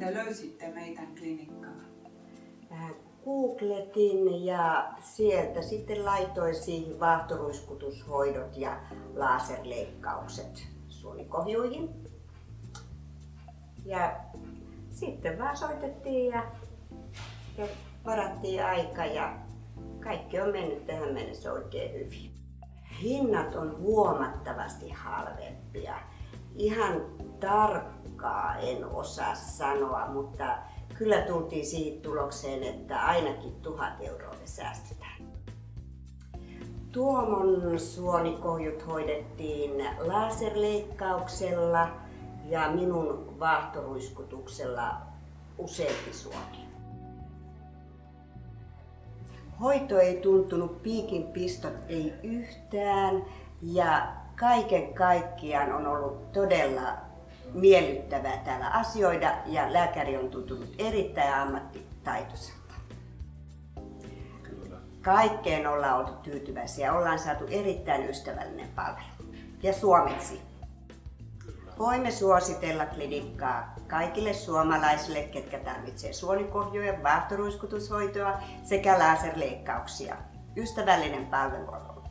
te löysitte meidän klinikkaa? Googletin ja sieltä sitten laitoin siihen vaahtoruiskutushoidot ja laserleikkaukset suonikohjuihin. Ja sitten vaan soitettiin ja varattiin aika ja kaikki on mennyt tähän mennessä oikein hyvin. Hinnat on huomattavasti halvempia. Ihan tarkkaa en osaa sanoa, mutta kyllä tultiin siihen tulokseen, että ainakin 1000 euroa me säästetään. Tuomon suonikohjut hoidettiin laserleikkauksella ja minun vaahtoruiskutuksella useampi suoni. Hoito ei tuntunut, piikinpistot ei yhtään ja kaiken kaikkiaan on ollut todella miellyttävää täällä asioida ja lääkäri on tuntunut erittäin ammattitaitoiselta. Kaikkeen ollaan oltu tyytyväisiä, ollaan saatu erittäin ystävällinen palvelu ja suomeksi. Voimme suositella klinikkaa kaikille suomalaisille, ketkä tarvitsee suonikohjujen, vaahtoruiskutushoitoa sekä laserleikkauksia. Ystävällinen palvelu on ollut.